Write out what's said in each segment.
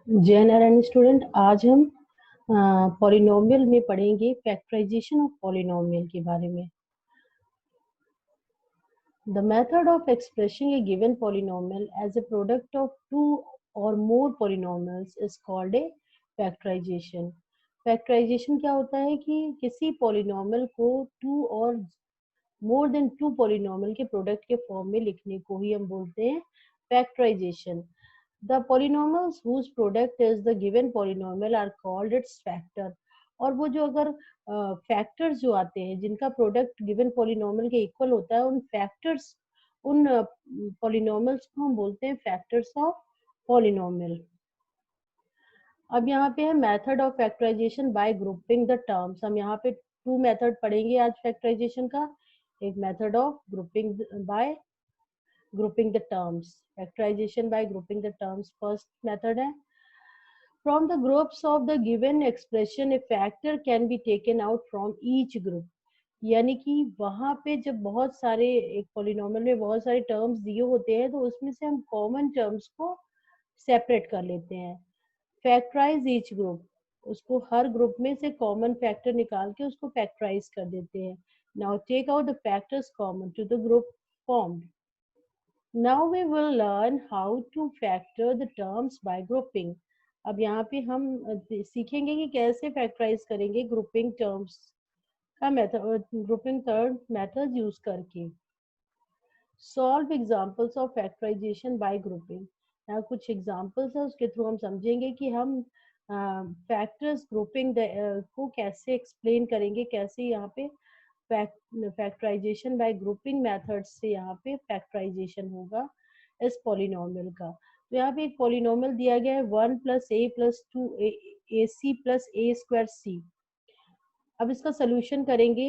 जय नारायण स्टूडेंट, आज हम पॉलिनोमियल में पढ़ेंगे फैक्टराइजेशन ऑफ पॉलिनोमियल के बारे में। The method of expressing a given polynomial as a product of two or more polynomials is called a factorization. Factorization क्या होता है कि किसी पॉलिनोमियल को two or more than two polynomial के प्रोडक्ट के फॉर्म में लिखने को ही हम बोलते हैं factorization. The polynomials whose product is the given polynomial are called its factor। और वो जो अगर फैक्टर्स जो आते हैं जिनका प्रोडक्ट गिवन पॉलिनोमियल के इक्वल होता है, उन फैक्टर्स उन पॉलिनोमियल्स को हम बोलते हैं फैक्टर्स ऑफ पॉलिनोमियल। अब यहाँ पे है method of factorisation by grouping the terms. हम यहाँ पे टू मेथड पढ़ेंगे आज फैक्टराइजेशन का। एक method of grouping by grouping the terms, factorization by grouping the terms first method है। From the groups of the given expression a factor can be taken out from each group। यानी कि वहां पे जब बहुत सारे एक पॉलिनोमियल में बहुत सारे टर्म्स दिए होते हैं तो उसमें से हम कॉमन टर्म्स को सेपरेट कर लेते हैं। फैक्टराइज ईच ग्रुप, उसको हर ग्रुप में से कॉमन फैक्टर निकाल के उसको फैक्टराइज कर देते हैं। Now take out the factors common to the group formed. Now we will learn how to factor the terms by grouping। अब यहाँ पे हम सीखेंगे कि कैसे फैक्टराइज करेंगे ग्रुपिंग टर्म्स का method, grouping term method use करके। Solve examples of factorisation by grouping. यहाँ कुछ एग्जांपल्स है, उसके थ्रू हम समझेंगे कि हम फैक्टर्स ग्रुपिंग को कैसे एक्सप्लेन करेंगे, कैसे यहाँ पे फैक्टराइजेशन बाय ग्रुपिंग मेथड से यहाँ पे फैक्टराइजेशन होगा इस पॉलिनोमियल का। तो यहाँ पे एक पॉलिनोमियल दिया गया है 1 + a + 2ac + a square c। अब इसका सोल्यूशन करेंगे।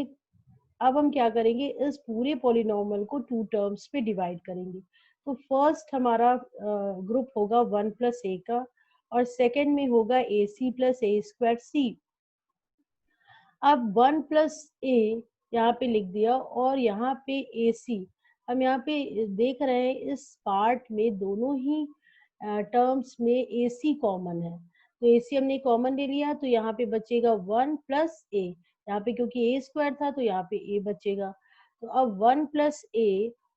अब हम क्या करेंगे, इस पूरे पॉलिनोमियल को टू टर्म्स पे डिवाइड करेंगे। तो फर्स्ट हमारा ग्रुप होगा 1 + a का और सेकेंड में होगा ac + a स्क्वायर c। अब 1 + a यहाँ पे लिख दिया और यहाँ पे ac। हम यहाँ पे देख रहे हैं इस पार्ट में दोनों ही टर्म्स में ac कॉमन है, तो ac हमने कॉमन ले लिया तो यहाँ पे बचेगा 1 + a। यहाँ पे क्योंकि a स्क्वायर था तो यहाँ पे a बचेगा। तो अब 1 + a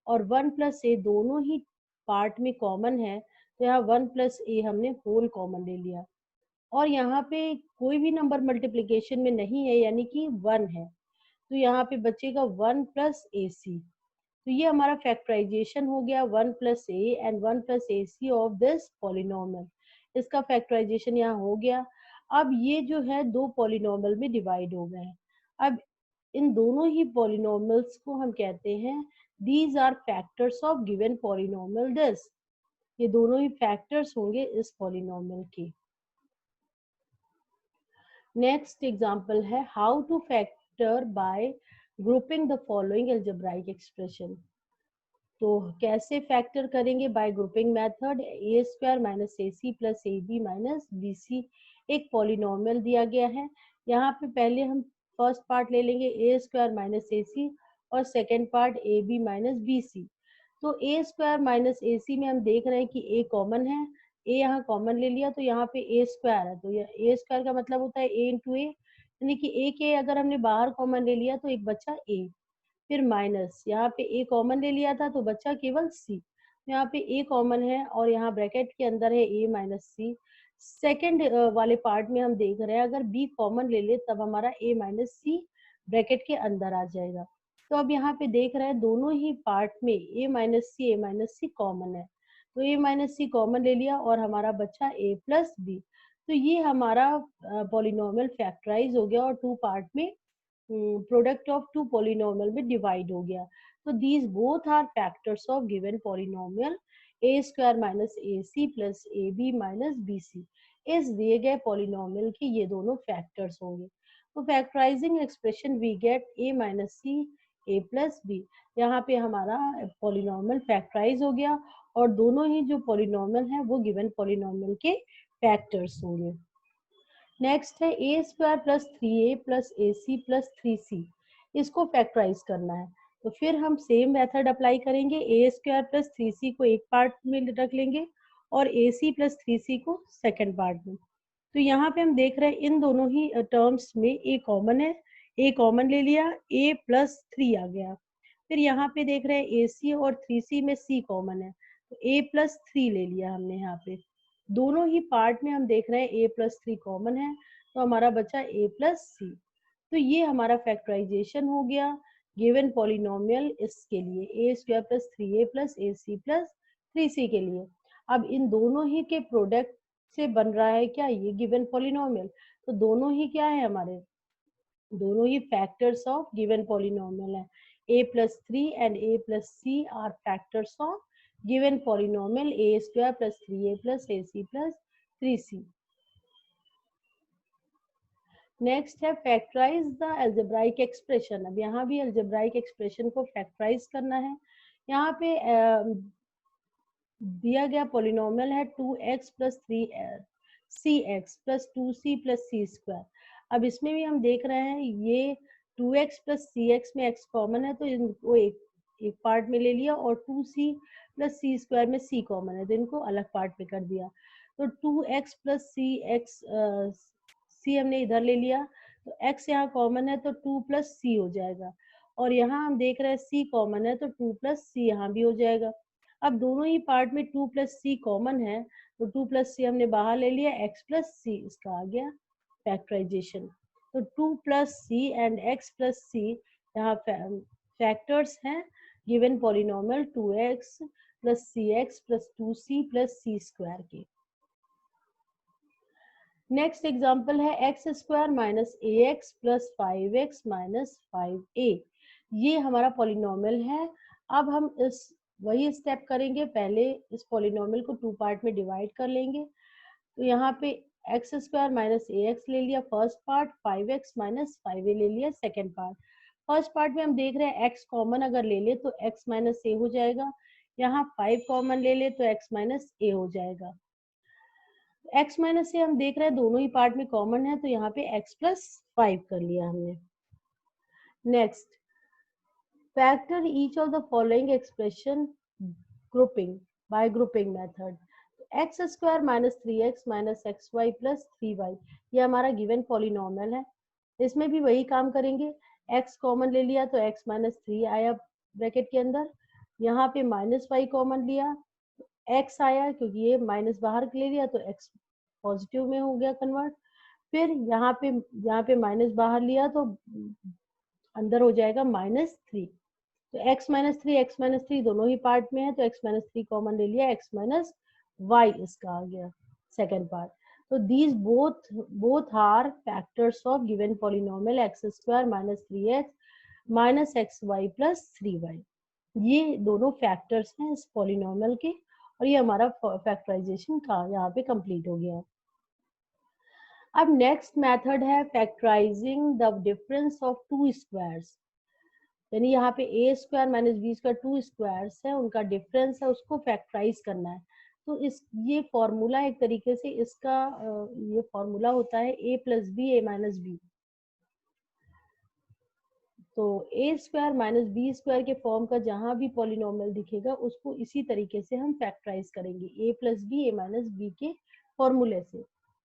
और 1 + a दोनों ही पार्ट में कॉमन है, तो यहाँ 1 + a हमने होल कॉमन ले लिया और यहाँ पे कोई भी नंबर मल्टीप्लिकेशन में नहीं है यानी कि 1 है, तो यहाँ पे बचेगा 1 + ac। तो ये हमारा फैक्टराइजेशन हो गया 1 + a and 1 + ac of this polynomial. इसका फैक्टराइजेशन यहाँ हो गया। अब ये जो है दो पॉलिनोमियल में डिवाइड हो गए हैं। अब इन दोनों ही पॉलिनोमियल्स को हम कहते हैं these are factors of given polynomial this. ये दोनों ही फैक्टर्स होंगे इस पॉलिनोमियल के। नेक्स्ट एग्जांपल है how to factor by grouping the following algebraic expression. तो कैसे फैक्टर करेंगे, by grouping method. a² - ac + ab - bc एक पॉलिनोमियल दिया गया है। यहाँ पे पहले हम फर्स्ट पार्ट ले लेंगे a² - ac और सेकेंड पार्ट ab - bc। तो a² - ac में हम देख रहे हैं कि a कॉमन है, a यहाँ कॉमन ले लिया तो यहाँ पे a² है, तो a² का मतलब होता है a × a, यानी कि a के अगर हमने बाहर कॉमन ले लिया तो एक बच्चा a, फिर माइनस यहाँ पे a कॉमन ले लिया था तो बच्चा केवल c। यहाँ पे a कॉमन है और यहाँ ब्रैकेट के अंदर है a - c। सेकेंड वाले पार्ट में हम देख रहे हैं अगर b कॉमन ले ले तब हमारा a - c ब्रैकेट के अंदर आ जाएगा। तो अब यहाँ पे देख रहे हैं दोनों ही पार्ट में a - c कॉमन है, तो a - c कॉमन ले लिया और हमारा बच्चा a + b। तो ये हमारा पॉलिनोमियल फैक्टराइज हो गया और टू पार्ट में प्रोडक्ट ऑफ टू पॉलिनोमियल में डिवाइड हो गया। तो these both are factors of given polynomial a² - ac + ab - bc। इस दिए गए पॉलिनोमियल के ये दोनों फैक्टर्स होंगे। तो factorising expression we get a - c a + b। यहाँ पे हमारा पॉलिनोमियल फैक्टराइज हो गया और दोनों ही जो पॉलिनोमियल है वो गिवन पॉलिनोमियल के फैक्टर्स होंगे। नेक्स्ट है a² + 3a + ac + 3c। इसको फैक्टराइज करना है तो फिर हम सेम मेथड अप्लाई करेंगे। a² + 3c को एक पार्ट में रख लेंगे और AC प्लस 3C को सेकेंड पार्ट में। तो यहाँ पे हम देख रहे हैं इन दोनों ही टर्म्स में A कॉमन है, A कॉमन ले लिया, A प्लस 3 आ गया। फिर यहाँ पे देख रहे हैं AC और 3C में C कॉमन है, तो A प्लस 3 ले लिया हमने यहाँ पे। दोनों ही पार्ट में हम देख रहे हैं A प्लस 3 कॉमन है, तो हमारा बचा A प्लस C। तो ये हमारा फैक्टराइजेशन हो गया गिवन पॉलिनोमियल इसके लिए a² plus 3a plus ac plus 3c के लिए। अब इन दोनों ही के प्रोडक्ट से बन रहा है क्या ये गिवन पॉलिनोमियल, तो दोनों ही क्या है हमारे, दोनों ही फैक्टर्स ऑफ गिवन पॉलिनोमियल है। a plus 3 and a plus c are factors of given polynomial a² plus 3a plus ac plus 3c। Next है फैक्टराइज द अलजेब्राइक एक्सप्रेशन। अब यहाँ भी अलजेब्राइक एक्सप्रेशन को फैक्टराइज करना है। यहाँ पे दिया गया पॉलिनोमियल है 2x plus 3cx plus 2c plus c square. अब इसमें भी हम देख रहे हैं ये 2x प्लस cx में x कॉमन है, तो इनको एक पार्ट में ले लिया, और 2c प्लस c स्क्वायर में c कॉमन है, तो इनको अलग पार्ट में कर दिया। तो 2x प्लस c हमने इधर ले लिया, तो x यहाँ कॉमन है तो 2 प्लस c हो जाएगा, और यहाँ हम देख रहे हैं c कॉमन है तो 2 प्लस c यहाँ भी हो जाएगा। अब दोनों ही पार्ट में 2 प्लस सी कॉमन है, तो 2 प्लस सी हमने बाहर ले लिया, x प्लस सी इसका आ गया फैक्टराइजेशन। तो 2 plus C and x plus C यहाँ फैक्टर्स हैं given polynomial 2x plus C X plus 2c plus C square के। नेक्स्ट एग्जाम्पल है X square minus A X plus 5x minus 5a। ये हमारा पॉलिनोमियल है। अब हम इस वही स्टेप करेंगे, पहले इस पॉलिनोमियल को 2 पार्ट में डिवाइड कर लेंगे। तो यहाँ पे x square minus A x ले लिया first part, 5x minus 5a ले लिया सेकेंड पार्ट। फर्स्ट पार्ट में हम देख रहे हैं x कॉमन अगर ले ले तो x माइनस ए हो जाएगा, यहाँ 5 कॉमन ले ले तो x माइनस ए हो जाएगा। x माइनस से हम देख रहे हैं दोनों ही पार्ट में कॉमन है, तो यहाँ पे x प्लस 5 कर लिया हमने। Next factor each of the following expression grouping by grouping method. X square minus 3x minus x y plus 3y, ये हमारा गिवन पॉलिनोमियल है। इसमें भी वही काम करेंगे, x कॉमन ले लिया तो x माइनस 3 आया ब्रैकेट के अंदर, यहाँ पे माइनस y कॉमन लिया, x आया क्योंकि ये माइनस बाहर ले लिया तो x पॉजिटिव में हो गया कन्वर्ट। फिर यहाँ पे माइनस बाहर लिया तो अंदर हो जाएगा माइनस 3, तो x माइनस थ्री दोनों ही पार्ट में है, तो x माइनस 3 कॉमन ले लिया, x माइनस वाई इसका आ गया सेकेंड पार्ट। तो these both are factors of given polynomial x square minus 3x minus x y plus 3y। ये दोनों फैक्टर्स हैं इस पॉलिनोमियल के, और ये हमारा फैक्टराइजेशन का यहाँ पे कंप्लीट हो गया। अब नेक्स्ट मेथड है factorizing the difference of two squares, यानी यहाँ पे A square minus B square two squares है, उनका डिफरेंस है, उसको फैक्टराइज करना है। तो ये फॉर्मूला एक तरीके से इसका ये फॉर्मूला होता है ए plus b a minus B. तो ए स्क्वायर माइनस बी स्क्वायर के फॉर्म का जहां भी पॉलिनोमियल दिखेगा उसको इसी तरीके से हम फैक्टराइज करेंगे, a plus b a minus b के फॉर्मूले से।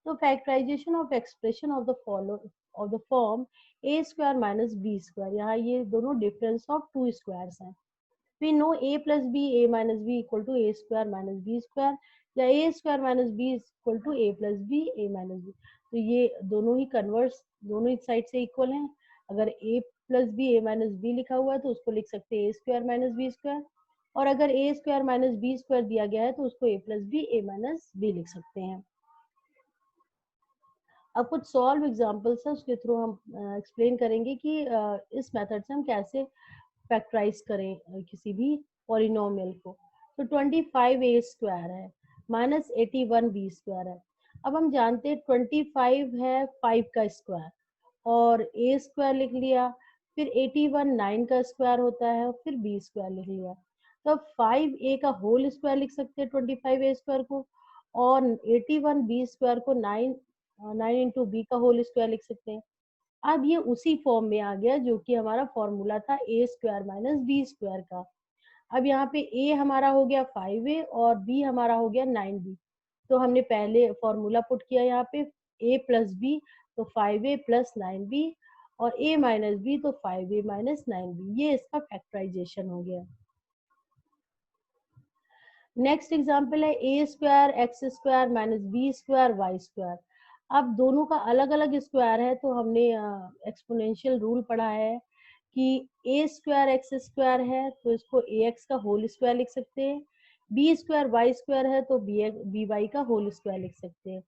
तो factorisation of expression of the form a square minus B square, यहाँ ये दोनों डिफरेंस ऑफ टू स्क्वायर्स हैं। we know a plus b a minus b equal to a square minus b square, या a square minus b is equal to a plus b a minus b। तो ये दोनों ही converse दोनों ही side से equal हैं। अगर a plus b a minus b लिखा हुआ है तो उसको लिख सकते हैं a square minus b square, और अगर a square minus b square दिया गया है तो उसको a plus b a minus b लिख सकते हैं। अब कुछ सॉल्व एग्जांपल्स है, उसके थ्रू हम एक्सप्लेन करेंगे कि इस मेथड से हम कैसे फैक्टराइज करें किसी भी पॉलिनोमियल को। तो 25a स्क्वायर है माइनस 81b स्क्वायर है। अब हम जानते हैं 25 है 5 का स्क्वायर, और a स्क्वायर लिख लिया, फिर 81 9 का स्क्वायर होता है, फिर b स्क्वायर लिख लिया। तो 5a का होल स्क्वायर लिख सकते हैं 25a स्क्वायर को, और 81b स्क्वायर को 9 इंटू बी का होल स्क्वायर लिख सकते हैं। अब ये उसी फॉर्म में आ गया जो कि हमारा फॉर्मूला था ए स्क्वायर माइनस बी स्क्वायर का। अब यहाँ पे a हमारा हो गया 5a और b हमारा हो गया 9b। तो हमने पहले फॉर्मूला पुट किया यहाँ पे a प्लस बी, तो 5a प्लस 9b, और a माइनस बी, तो 5a माइनस 9b। ये इसका फैक्टराइजेशन हो गया। नेक्स्ट एग्जाम्पल है A square X square minus B square Y square. अब दोनों का अलग अलग स्क्वायर है, तो हमने एक्सपोनेंशियल रूल पढ़ा है कि ए स्क्वायर एक्स स्क्वायर है तो इसको ए एक्स का होल स्क्वायर लिख सकते हैं, बी स्क्वायर वाई स्क्वायर है तो बी वाई का होल स्क्वायर लिख सकते हैं।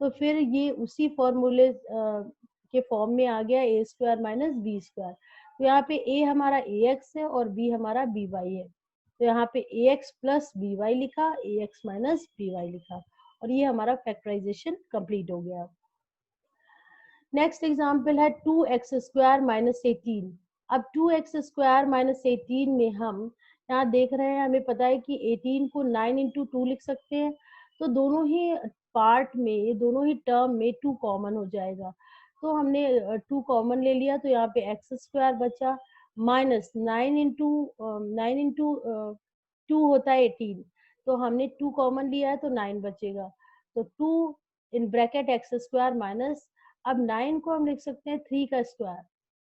तो फिर ये उसी फॉर्मूले के फॉर्म में आ गया ए स्क्वायर माइनस बी स्क्वायर। तो यहाँ पे ए हमारा ए एक्स है और बी हमारा बी वाई है, तो यहाँ पे ए एक्स प्लस बी वाई लिखा, ए एक्स माइनस बी वाई लिखा, और ये हमारा फैक्टराइजेशन कंप्लीट हो गया। नेक्स्ट एग्जाम्पल है 2x स्क्वायर माइनस 18। अब 2x स्क्वायर माइनस 18 में हम यहाँ देख रहे हैं, हमें पता है कि 18 को 9 इंटू 2 लिख सकते हैं, तो दोनों ही पार्ट में, दोनों ही टर्म में 2 कॉमन हो जाएगा। तो हमने 2 कॉमन ले लिया, तो यहाँ पे एक्स स्क्वायर बचा माइनस 9 इंटू 2 होता है 18, तो हमने 2 कॉमन लिया है तो 9 बचेगा। तो 2 in bracket x square minus, अब 9 को हम लिख सकते हैं 3 का स्क्वायर,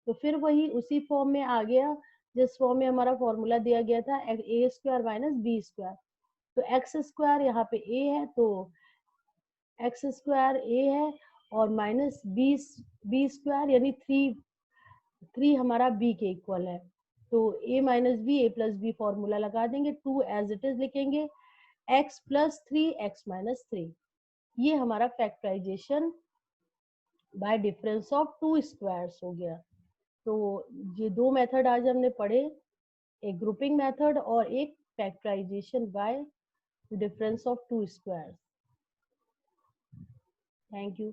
तो फिर वही उसी फॉर्म में आ गया जिस फॉर्म में हमारा फॉर्मूला दिया गया था, ए स्क्वायर माइनस बी स्क्वायर। तो एक्स स्क्वायर यहाँ पे ए है, तो एक्स स्क्वायर ए है और माइनस बी स्क्वायर यानी 3 हमारा बी के इक्वल है। तो a minus b, a plus b formula लगा देंगे, 2 एज इट इज लिखेंगे, एक्स प्लस 3 एक्स माइनस 3। ये हमारा factorisation by difference of 2 squares हो गया। तो ये 2 मेथड आज हमने पढ़े, एक ग्रुपिंग मेथड और एक factorisation by difference of 2 squares. Thank you.